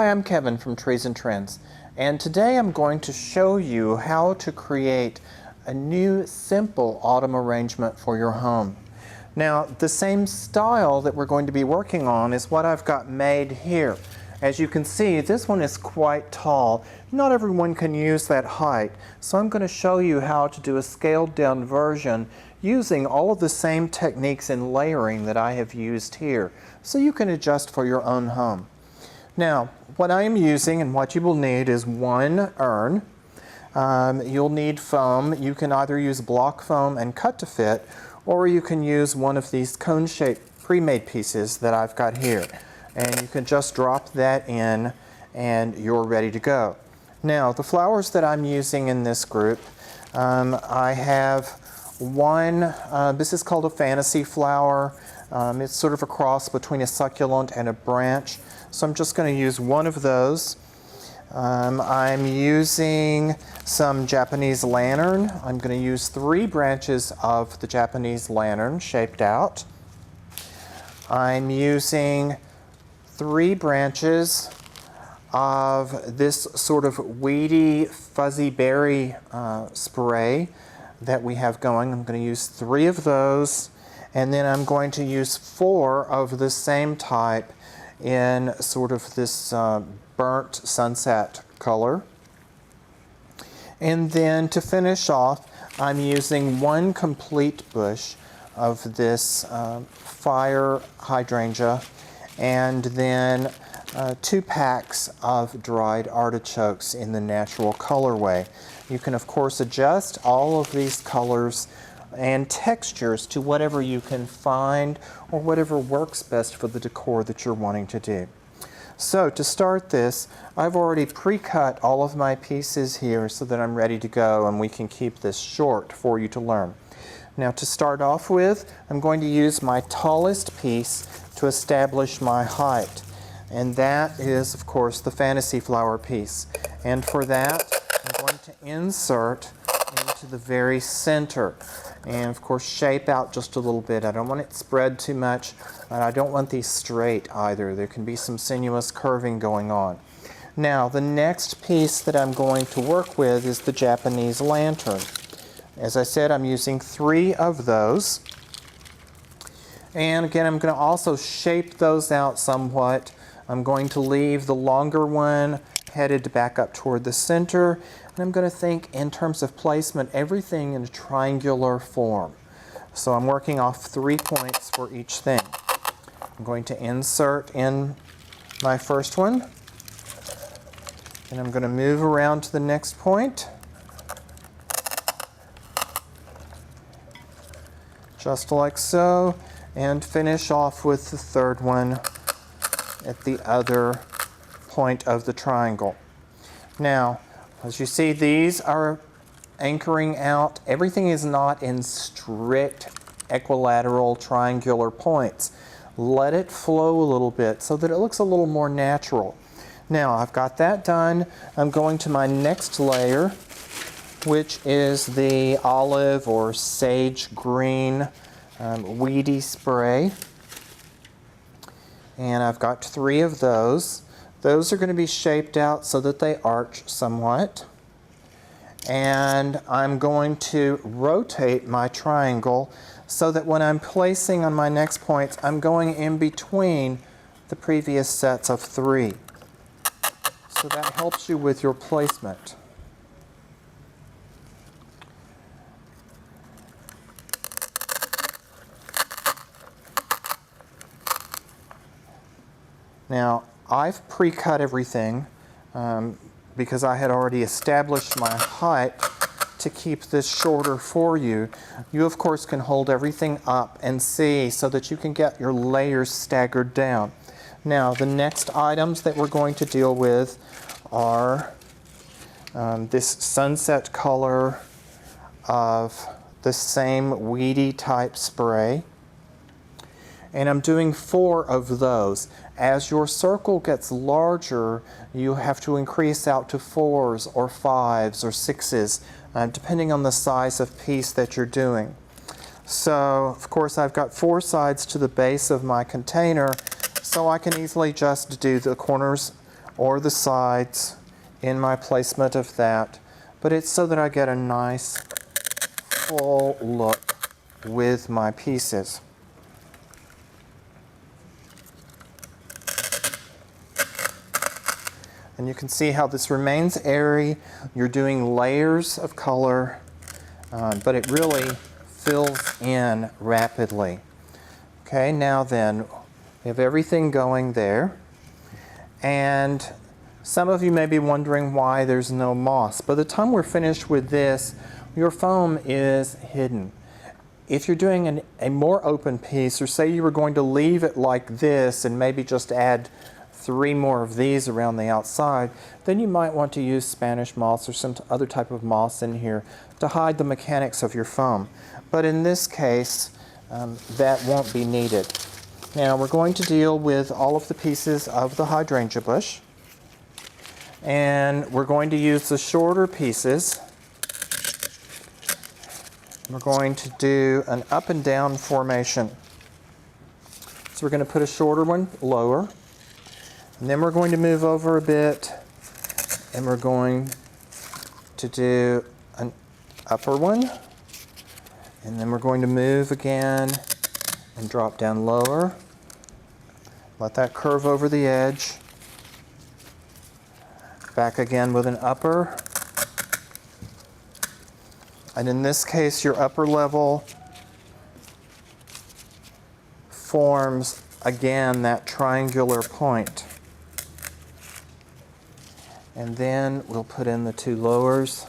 Hi, I'm Kevin from Trees and Trends, and today I'm going to show you how to create a new simple autumn arrangement for your home. Now, the same style that we're going to be working on is what I've got made here. As you can see, this one is quite tall. Not everyone can use that height, so I'm going to show you how to do a scaled down version using all of the same techniques in layering that I have used here, so you can adjust for your own home. Now, what I am using and what you will need is one urn. You'll need foam. You can either use block foam and cut to fit, or you can use one of these cone-shaped pre-made pieces that I've got here. And you can just drop that in and you're ready to go. Now, the flowers that I'm using in this group, I have one, this is called a fantasy flower. It's sort of a cross between a succulent and a branch. So I'm just going to use one of those. I'm using some Japanese lantern. I'm going to use 3 branches of the Japanese lantern shaped out. I'm using 3 branches of this sort of weedy fuzzy berry spray that we have going. I'm going to use 3 of those, and then I'm going to use 4 of the same type in sort of this burnt sunset color. And then to finish off, I'm using 1 complete bush of this fire hydrangea, and then 2 packs of dried artichokes in the natural colorway. You can of course adjust all of these colors and textures to whatever you can find or whatever works best for the decor that you're wanting to do. So to start this, I've already pre-cut all of my pieces here so that I'm ready to go, and we can keep this short for you to learn. Now, to start off with, I'm going to use my tallest piece to establish my height, and that is of course the fantasy flower piece. And for that, I'm going to insert into the very center and of course shape out just a little bit. I don't want it spread too much, and I don't want these straight either. There can be some sinuous curving going on. Now, the next piece that I'm going to work with is the Japanese lantern. As I said, I'm using 3 of those. And again, I'm going to also shape those out somewhat. I'm going to leave the longer one headed back up toward the center. And I'm going to think in terms of placement, everything in a triangular form. So I'm working off 3 points for each thing. I'm going to insert in my first one. And I'm going to move around to the next point. Just like so. And finish off with the 3rd one at the other point of the triangle. Now, as you see, these are anchoring out. Everything is not in strict equilateral triangular points. Let it flow a little bit so that it looks a little more natural. Now, I've got that done. I'm going to my next layer, which is the olive or sage green weedy spray. And I've got 3 of those. Those are going to be shaped out so that they arch somewhat. And I'm going to rotate my triangle so that when I'm placing on my next points, I'm going in between the previous sets of 3. So that helps you with your placement. Now, I've pre-cut everything because I had already established my height to keep this shorter for you. You, of course, can hold everything up and see so that you can get your layers staggered down. Now, the next items that we're going to deal with are this sunset color of the same weedy type spray. And I'm doing 4 of those. As your circle gets larger, you have to increase out to 4s or 5s or 6s, depending on the size of piece that you're doing. So, of course, I've got 4 sides to the base of my container, so I can easily just do the corners or the sides in my placement of that, but it's so that I get a nice full look with my pieces. And you can see how this remains airy. You're doing layers of color, but it really fills in rapidly. Okay, now then, we have everything going there. And some of you may be wondering why there's no moss. By the time we're finished with this, your foam is hidden. If you're doing a more open piece, or say you were going to leave it like this and maybe just add 3 more of these around the outside, then you might want to use Spanish moss or some other type of moss in here to hide the mechanics of your foam. But in this case, that won't be needed. Now we're going to deal with all of the pieces of the hydrangea bush, and we're going to use the shorter pieces. We're going to do an up and down formation. So we're going to put a shorter one lower, and then we're going to move over a bit, and we're going to do an upper one, and then we're going to move again and drop down lower. Let that curve over the edge. Back again with an upper. And in this case, your upper level forms, again, that triangular point. And then we'll put in the 2 lowers.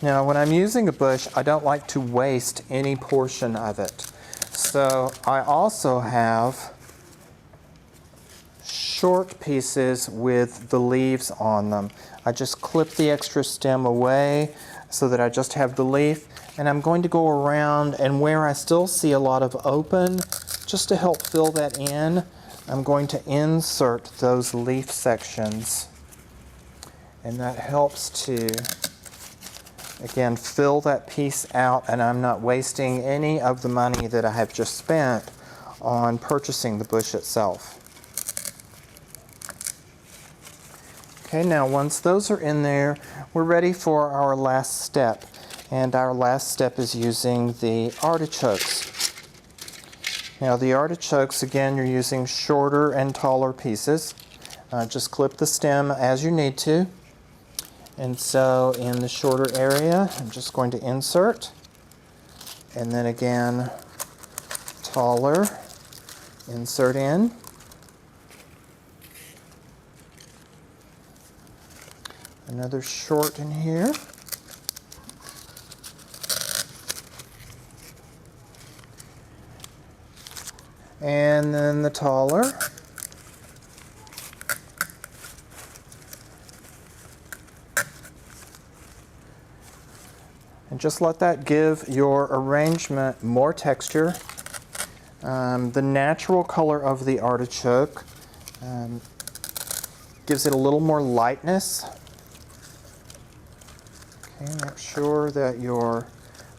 Now, when I'm using a bush, I don't like to waste any portion of it. So I also have short pieces with the leaves on them. I just clip the extra stem away so that I just have the leaf, and I'm going to go around, and where I still see a lot of open, just to help fill that in, I'm going to insert those leaf sections, and that helps to, again, fill that piece out, and I'm not wasting any of the money that I have just spent on purchasing the bush itself. Okay, now once those are in there, we're ready for our last step. And our last step is using the artichokes. Now the artichokes, again, you're using shorter and taller pieces. Just clip the stem as you need to. And so in the shorter area, I'm just going to insert. And then again, taller, insert in. Another short in here. And then the taller. And just let that give your arrangement more texture. The natural color of the artichoke gives it a little more lightness. Okay, make sure that your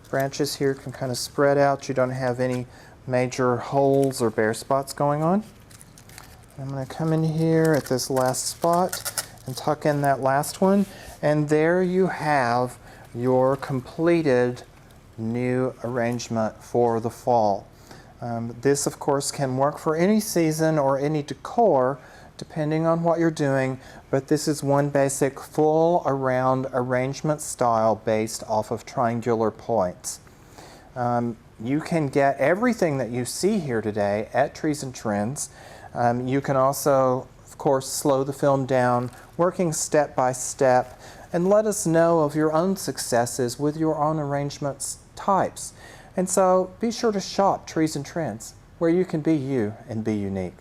branches here can kind of spread out. You don't have any major holes or bare spots going on. I'm going to come in here at this last spot and tuck in that last one, and there you have your completed new arrangement for the fall. This of course can work for any season or any decor depending on what you're doing, but this is one basic full around arrangement style based off of triangular points. You can get everything that you see here today at Trees and Trends. You can also, of course, slow the film down, working step by step, and let us know of your own successes with your own arrangements types. And so be sure to shop Trees and Trends, where you can be you and be unique.